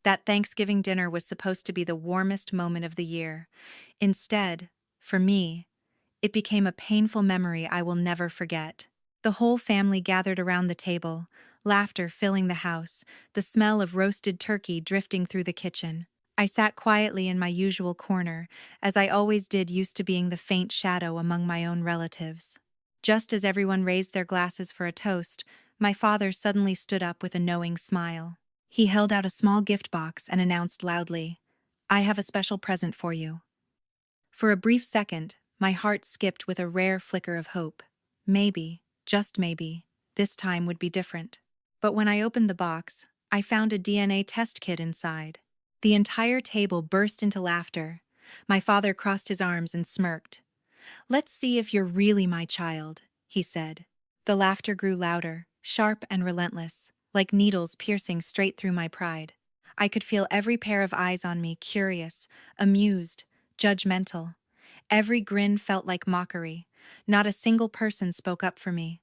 That Thanksgiving dinner was supposed to be the warmest moment of the year. Instead, for me, it became a painful memory I will never forget. The whole family gathered around the table, laughter filling the house, the smell of roasted turkey drifting through the kitchen. I sat quietly in my usual corner, as I always did, used to being the faint shadow among my own relatives. Just as everyone raised their glasses for a toast, my father suddenly stood up with a knowing smile. He held out a small gift box and announced loudly, "I have a special present for you." For a brief second, my heart skipped with a rare flicker of hope. Maybe, just maybe, this time would be different. But when I opened the box, I found a DNA test kit inside. The entire table burst into laughter. My father crossed his arms and smirked. "Let's see if you're really my child," he said. The laughter grew louder, sharp and relentless, like needles piercing straight through my pride. I could feel every pair of eyes on me, curious, amused, judgmental. Every grin felt like mockery. Not a single person spoke up for me.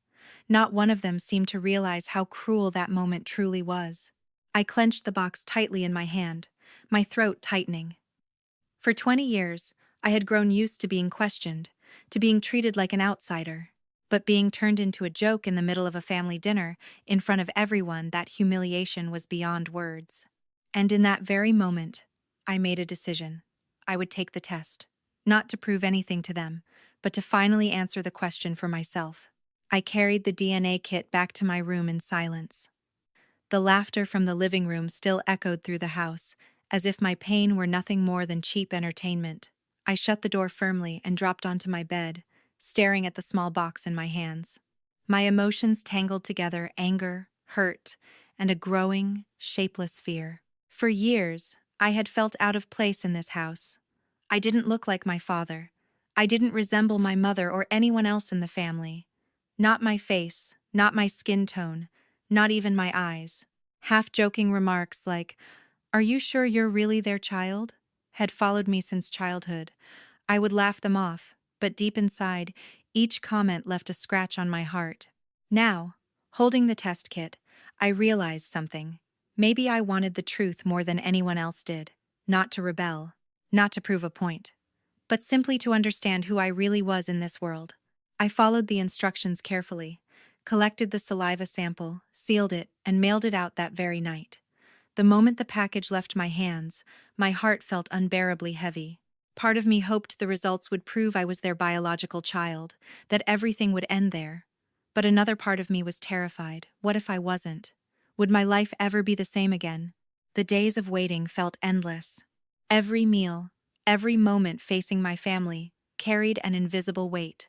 Not one of them seemed to realize how cruel that moment truly was. I clenched the box tightly in my hand, my throat tightening. For 20 years, I had grown used to being questioned, to being treated like an outsider. But being turned into a joke in the middle of a family dinner, in front of everyone, that humiliation was beyond words. And in that very moment, I made a decision. I would take the test. Not to prove anything to them, but to finally answer the question for myself. I carried the DNA kit back to my room in silence. The laughter from the living room still echoed through the house, as if my pain were nothing more than cheap entertainment. I shut the door firmly and dropped onto my bed, staring at the small box in my hands. My emotions tangled together: anger, hurt, and a growing, shapeless fear. For years, I had felt out of place in this house. I didn't look like my father. I didn't resemble my mother or anyone else in the family. Not my face, not my skin tone, not even my eyes. Half-joking remarks like, "Are you sure you're really their child?" had followed me since childhood. I would laugh them off, but deep inside, each comment left a scratch on my heart. Now, holding the test kit, I realized something. Maybe I wanted the truth more than anyone else did. Not to rebel, not to prove a point, but simply to understand who I really was in this world. I followed the instructions carefully, collected the saliva sample, sealed it, and mailed it out that very night. The moment the package left my hands, my heart felt unbearably heavy. Part of me hoped the results would prove I was their biological child, that everything would end there. But another part of me was terrified. What if I wasn't? Would my life ever be the same again? The days of waiting felt endless. Every meal, every moment facing my family, carried an invisible weight.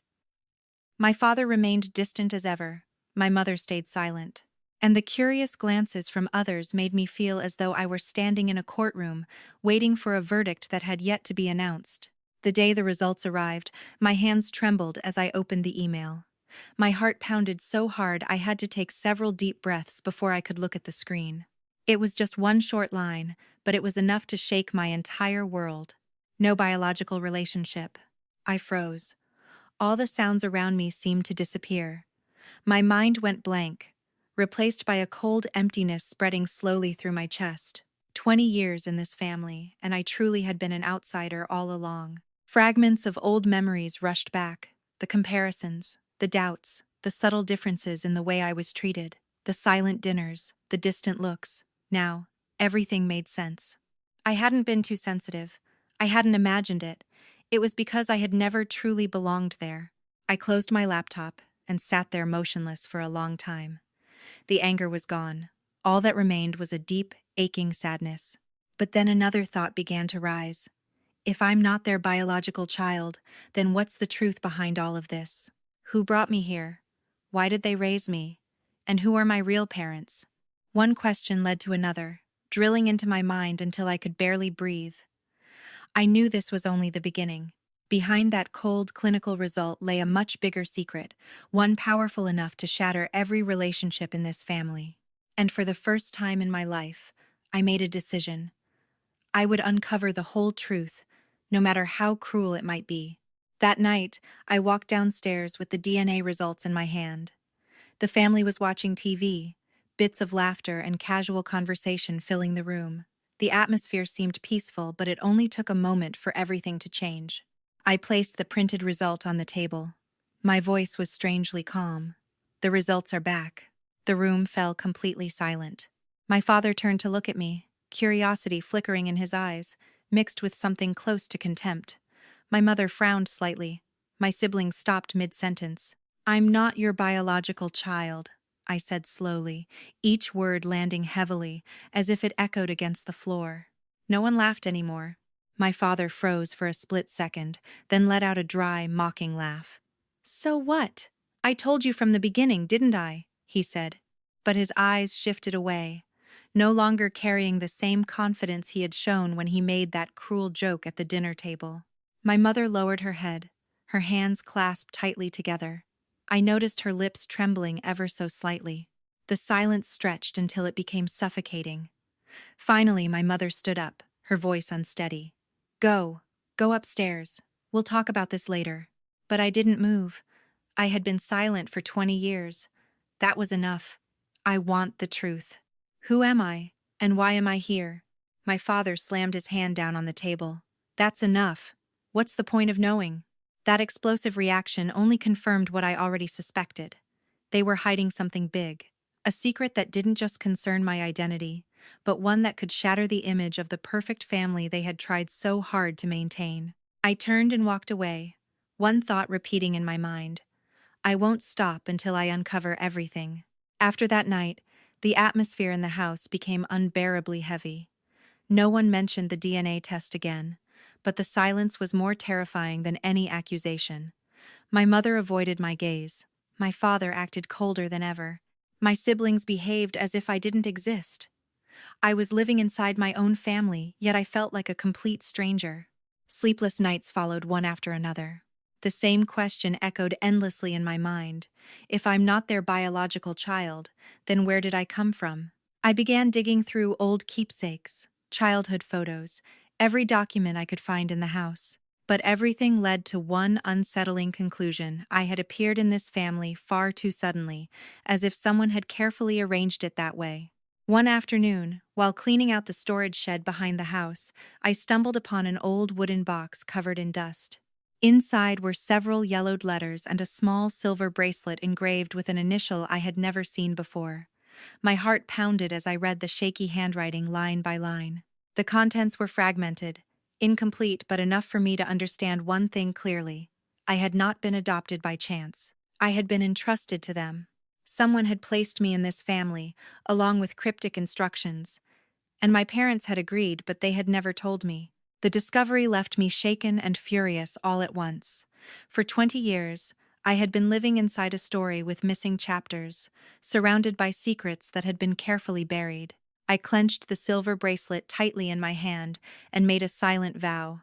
My father remained distant as ever. My mother stayed silent. And the curious glances from others made me feel as though I were standing in a courtroom, waiting for a verdict that had yet to be announced. The day the results arrived, my hands trembled as I opened the email. My heart pounded so hard I had to take several deep breaths before I could look at the screen. It was just one short line, but it was enough to shake my entire world. No biological relationship. I froze. All the sounds around me seemed to disappear. My mind went blank, replaced by a cold emptiness spreading slowly through my chest. 20 years in this family, and I truly had been an outsider all along. Fragments of old memories rushed back, the comparisons, the doubts, the subtle differences in the way I was treated, the silent dinners, the distant looks. Now, everything made sense. I hadn't been too sensitive. I hadn't imagined it. It was because I had never truly belonged there. I closed my laptop and sat there motionless for a long time. The anger was gone. All that remained was a deep, aching sadness. But then another thought began to rise. If I'm not their biological child, then what's the truth behind all of this? Who brought me here? Why did they raise me? And who are my real parents? One question led to another, drilling into my mind until I could barely breathe. I knew this was only the beginning. Behind that cold, clinical result lay a much bigger secret, one powerful enough to shatter every relationship in this family. And for the first time in my life, I made a decision. I would uncover the whole truth, no matter how cruel it might be. That night, I walked downstairs with the DNA results in my hand. The family was watching TV, bits of laughter and casual conversation filling the room. The atmosphere seemed peaceful, but it only took a moment for everything to change. I placed the printed result on the table. My voice was strangely calm. "The results are back." The room fell completely silent. My father turned to look at me, curiosity flickering in his eyes, mixed with something close to contempt. My mother frowned slightly. My siblings stopped mid-sentence. "I'm not your biological child," I said slowly, each word landing heavily, as if it echoed against the floor. No one laughed anymore. My father froze for a split second, then let out a dry, mocking laugh. "So what? I told you from the beginning, didn't I?" he said. But his eyes shifted away, no longer carrying the same confidence he had shown when he made that cruel joke at the dinner table. My mother lowered her head, her hands clasped tightly together. I noticed her lips trembling ever so slightly. The silence stretched until it became suffocating. Finally, my mother stood up, her voice unsteady. Go upstairs. We'll talk about this later." But I didn't move. I had been silent for 20 years. That was enough. I want the truth. Who am I? And why am I here? My father slammed his hand down on the table. That's enough. What's the point of knowing? That explosive reaction only confirmed what I already suspected. They were hiding something big. A secret that didn't just concern my identity, but one that could shatter the image of the perfect family they had tried so hard to maintain. I turned and walked away, one thought repeating in my mind. I won't stop until I uncover everything. After that night, the atmosphere in the house became unbearably heavy. No one mentioned the DNA test again, but the silence was more terrifying than any accusation. My mother avoided my gaze. My father acted colder than ever. My siblings behaved as if I didn't exist. I was living inside my own family, yet I felt like a complete stranger. Sleepless nights followed one after another. The same question echoed endlessly in my mind. If I'm not their biological child, then where did I come from? I began digging through old keepsakes, childhood photos, every document I could find in the house. But everything led to one unsettling conclusion. I had appeared in this family far too suddenly, as if someone had carefully arranged it that way. One afternoon, while cleaning out the storage shed behind the house, I stumbled upon an old wooden box covered in dust. Inside were several yellowed letters and a small silver bracelet engraved with an initial I had never seen before. My heart pounded as I read the shaky handwriting line by line. The contents were fragmented, incomplete, but enough for me to understand one thing clearly. I had not been adopted by chance. I had been entrusted to them. Someone had placed me in this family, along with cryptic instructions. And my parents had agreed, but they had never told me. The discovery left me shaken and furious all at once. For 20 years, I had been living inside a story with missing chapters, surrounded by secrets that had been carefully buried. I clenched the silver bracelet tightly in my hand and made a silent vow.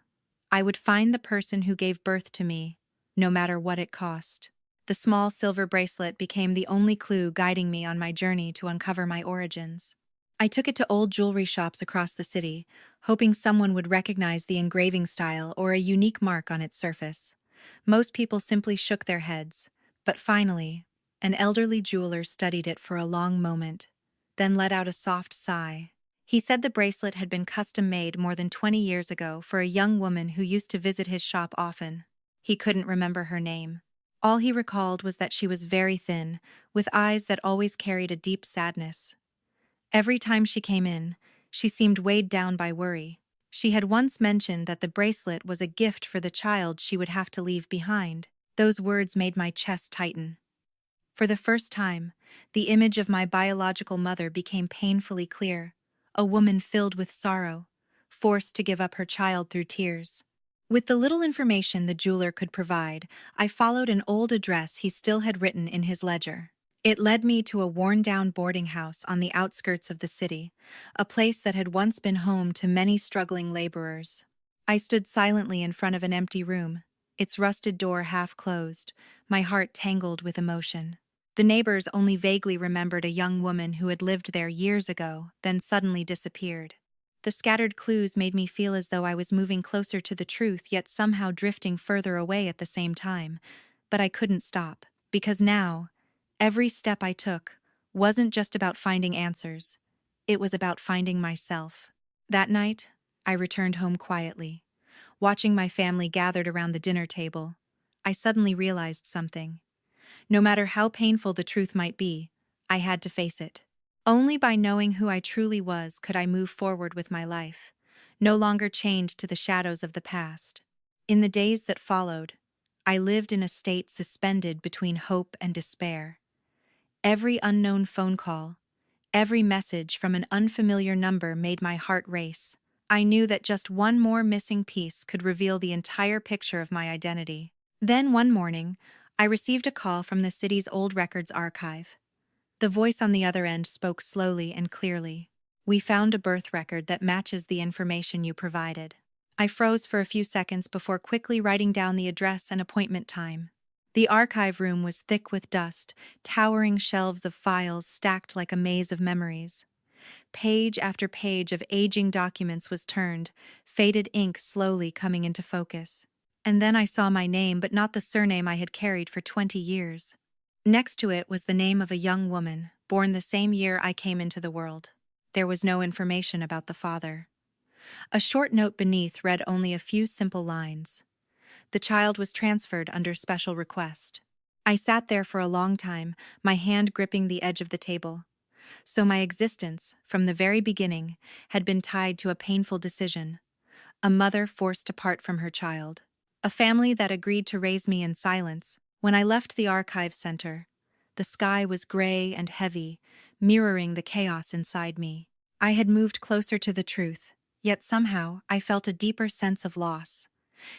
I would find the person who gave birth to me, no matter what it cost. The small silver bracelet became the only clue guiding me on my journey to uncover my origins. I took it to old jewelry shops across the city, hoping someone would recognize the engraving style or a unique mark on its surface. Most people simply shook their heads, but finally, an elderly jeweler studied it for a long moment, then let out a soft sigh. He said the bracelet had been custom-made more than 20 years ago for a young woman who used to visit his shop often. He couldn't remember her name. All he recalled was that she was very thin, with eyes that always carried a deep sadness. Every time she came in, she seemed weighed down by worry. She had once mentioned that the bracelet was a gift for the child she would have to leave behind. Those words made my chest tighten. For the first time, the image of my biological mother became painfully clear, a woman filled with sorrow, forced to give up her child through tears. With the little information the jeweler could provide, I followed an old address he still had written in his ledger. It led me to a worn-down boarding house on the outskirts of the city, a place that had once been home to many struggling laborers. I stood silently in front of an empty room, its rusted door half closed, my heart tangled with emotion. The neighbors only vaguely remembered a young woman who had lived there years ago, then suddenly disappeared. The scattered clues made me feel as though I was moving closer to the truth, yet somehow drifting further away at the same time. But I couldn't stop, because now, every step I took wasn't just about finding answers. It was about finding myself. That night, I returned home quietly. Watching my family gathered around the dinner table, I suddenly realized something. No matter how painful the truth might be, I had to face it. Only by knowing who I truly was could I move forward with my life, no longer chained to the shadows of the past. In the days that followed, I lived in a state suspended between hope and despair. Every unknown phone call, every message from an unfamiliar number made my heart race. I knew that just one more missing piece could reveal the entire picture of my identity. Then one morning, I received a call from the city's old records archive. The voice on the other end spoke slowly and clearly. "We found a birth record that matches the information you provided." I froze for a few seconds before quickly writing down the address and appointment time. The archive room was thick with dust, towering shelves of files stacked like a maze of memories. Page after page of aging documents was turned, faded ink slowly coming into focus. And then I saw my name, but not the surname I had carried for 20 years. Next to it was the name of a young woman, born the same year I came into the world. There was no information about the father. A short note beneath read only a few simple lines. The child was transferred under special request. I sat there for a long time, my hand gripping the edge of the table. So my existence, from the very beginning, had been tied to a painful decision. A mother forced apart from her child. A family that agreed to raise me in silence. When I left the archive center, the sky was gray and heavy, mirroring the chaos inside me. I had moved closer to the truth, yet somehow I felt a deeper sense of loss.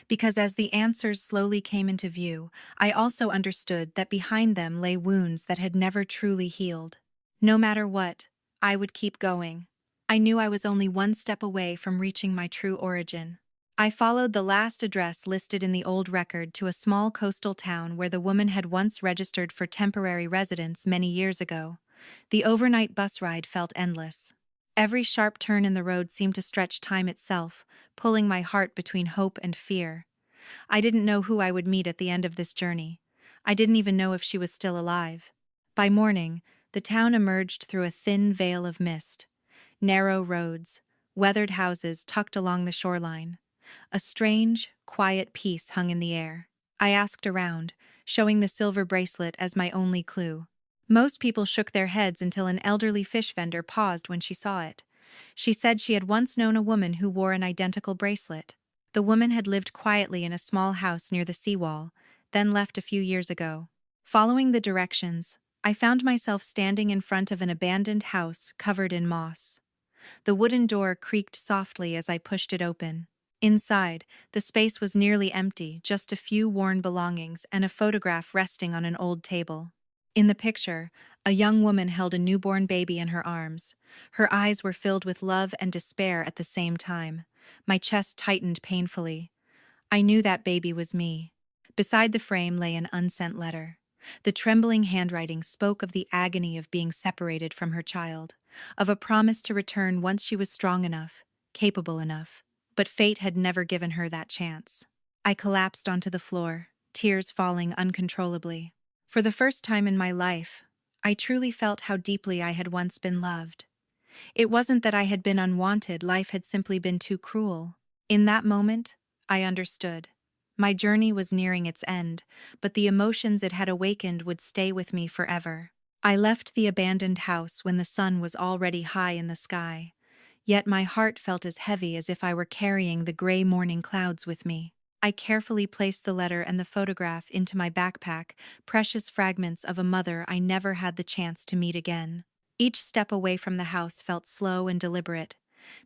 Because as the answers slowly came into view, I also understood that behind them lay wounds that had never truly healed. No matter what, I would keep going. I knew I was only one step away from reaching my true origin. I followed the last address listed in the old record to a small coastal town where the woman had once registered for temporary residence many years ago. The overnight bus ride felt endless. Every sharp turn in the road seemed to stretch time itself, pulling my heart between hope and fear. I didn't know who I would meet at the end of this journey. I didn't even know if she was still alive. By morning, the town emerged through a thin veil of mist. Narrow roads, weathered houses tucked along the shoreline. A strange, quiet peace hung in the air. I asked around, showing the silver bracelet as my only clue. Most people shook their heads until an elderly fish vendor paused when she saw it. She said she had once known a woman who wore an identical bracelet. The woman had lived quietly in a small house near the seawall, then left a few years ago. Following the directions, I found myself standing in front of an abandoned house covered in moss. The wooden door creaked softly as I pushed it open. Inside, the space was nearly empty, just a few worn belongings and a photograph resting on an old table. In the picture, a young woman held a newborn baby in her arms. Her eyes were filled with love and despair at the same time. My chest tightened painfully. I knew that baby was me. Beside the frame lay an unsent letter. The trembling handwriting spoke of the agony of being separated from her child, of a promise to return once she was strong enough, capable enough. But fate had never given her that chance. I collapsed onto the floor, tears falling uncontrollably. For the first time in my life, I truly felt how deeply I had once been loved. It wasn't that I had been unwanted, life had simply been too cruel. In that moment, I understood. My journey was nearing its end, but the emotions it had awakened would stay with me forever. I left the abandoned house when the sun was already high in the sky. Yet my heart felt as heavy as if I were carrying the gray morning clouds with me. I carefully placed the letter and the photograph into my backpack, precious fragments of a mother I never had the chance to meet again. Each step away from the house felt slow and deliberate,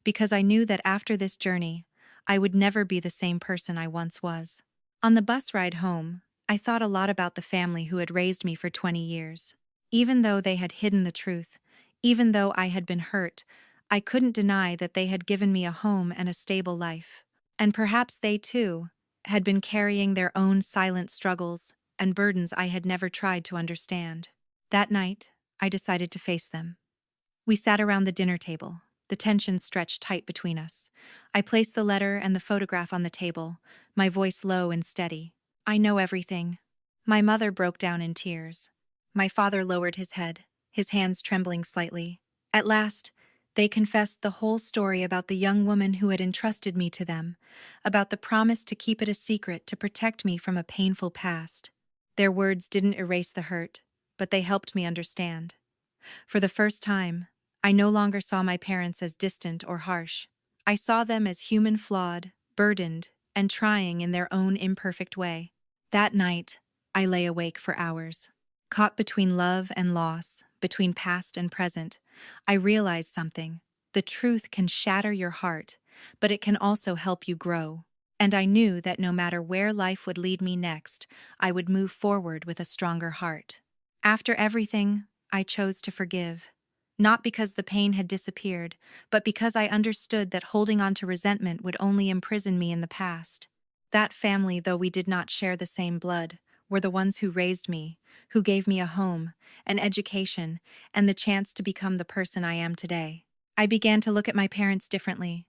because I knew that after this journey, I would never be the same person I once was. On the bus ride home, I thought a lot about the family who had raised me for 20 years. Even though they had hidden the truth, even though I had been hurt, I couldn't deny that they had given me a home and a stable life. And perhaps they, too, had been carrying their own silent struggles and burdens I had never tried to understand. That night, I decided to face them. We sat around the dinner table, the tension stretched tight between us. I placed the letter and the photograph on the table, my voice low and steady. "I know everything." My mother broke down in tears. My father lowered his head, his hands trembling slightly. At last, They confessed the whole story about the young woman who had entrusted me to them, about the promise to keep it a secret to protect me from a painful past. Their words didn't erase the hurt, but they helped me understand. For the first time, I no longer saw my parents as distant or harsh. I saw them as human, flawed, burdened, and trying in their own imperfect way. That night, I lay awake for hours. Caught between love and loss, between past and present, I realized something. The truth can shatter your heart, but it can also help you grow. And I knew that no matter where life would lead me next, I would move forward with a stronger heart. After everything, I chose to forgive. Not because the pain had disappeared, but because I understood that holding on to resentment would only imprison me in the past. That family, though we did not share the same blood, were the ones who raised me, who gave me a home, an education, and the chance to become the person I am today. I began to look at my parents differently.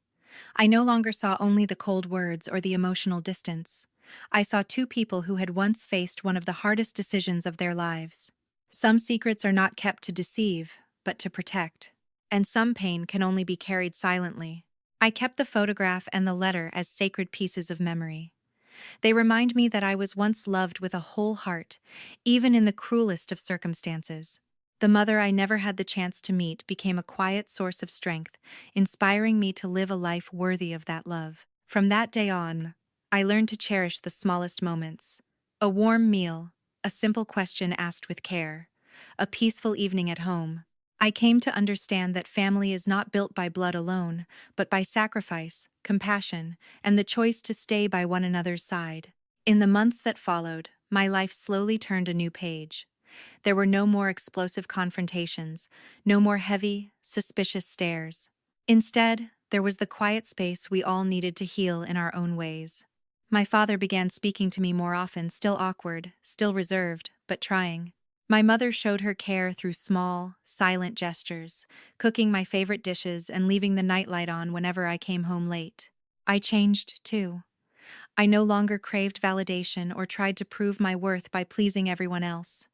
I no longer saw only the cold words or the emotional distance. I saw two people who had once faced one of the hardest decisions of their lives. Some secrets are not kept to deceive, but to protect. And some pain can only be carried silently. I kept the photograph and the letter as sacred pieces of memory. They remind me that I was once loved with a whole heart, even in the cruelest of circumstances. The mother I never had the chance to meet became a quiet source of strength, inspiring me to live a life worthy of that love. From that day on, I learned to cherish the smallest moments. A warm meal, a simple question asked with care, a peaceful evening at home. I came to understand that family is not built by blood alone, but by sacrifice, compassion, and the choice to stay by one another's side. In the months that followed, my life slowly turned a new page. There were no more explosive confrontations, no more heavy, suspicious stares. Instead, there was the quiet space we all needed to heal in our own ways. My father began speaking to me more often, still awkward, still reserved, but trying. My mother showed her care through small, silent gestures, cooking my favorite dishes and leaving the nightlight on whenever I came home late. I changed, too. I no longer craved validation or tried to prove my worth by pleasing everyone else.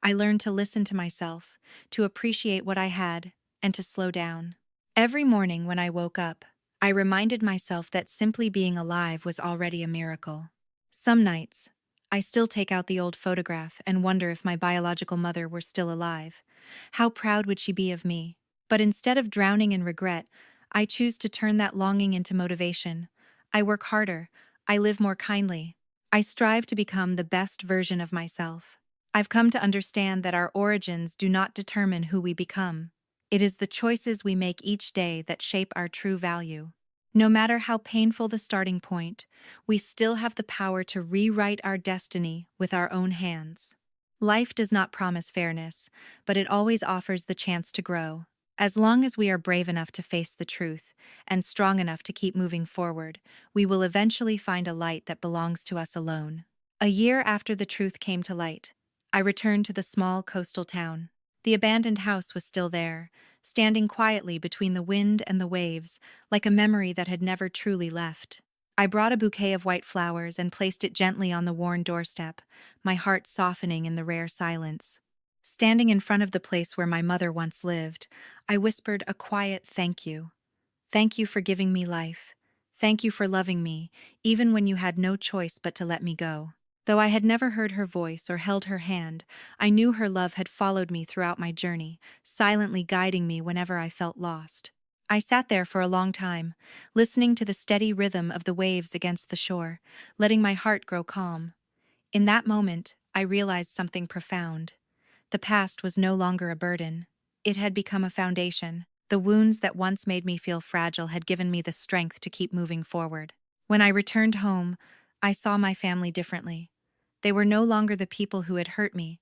I learned to listen to myself, to appreciate what I had, and to slow down. Every morning when I woke up, I reminded myself that simply being alive was already a miracle. Some nights, I still take out the old photograph and wonder if my biological mother were still alive. How proud would she be of me? But instead of drowning in regret, I choose to turn that longing into motivation. I work harder. I live more kindly. I strive to become the best version of myself. I've come to understand that our origins do not determine who we become. It is the choices we make each day that shape our true value. No matter how painful the starting point, we still have the power to rewrite our destiny with our own hands. Life does not promise fairness, but it always offers the chance to grow. As long as we are brave enough to face the truth and strong enough to keep moving forward, we will eventually find a light that belongs to us alone. A year after the truth came to light, I returned to the small coastal town. The abandoned house was still there, standing quietly between the wind and the waves, like a memory that had never truly left. I brought a bouquet of white flowers and placed it gently on the worn doorstep, my heart softening in the rare silence. Standing in front of the place where my mother once lived, I whispered a quiet thank you. Thank you for giving me life. Thank you for loving me, even when you had no choice but to let me go. Though I had never heard her voice or held her hand, I knew her love had followed me throughout my journey, silently guiding me whenever I felt lost. I sat there for a long time, listening to the steady rhythm of the waves against the shore, letting my heart grow calm. In that moment, I realized something profound. The past was no longer a burden. It had become a foundation. The wounds that once made me feel fragile had given me the strength to keep moving forward. When I returned home, I saw my family differently. They were no longer the people who had hurt me,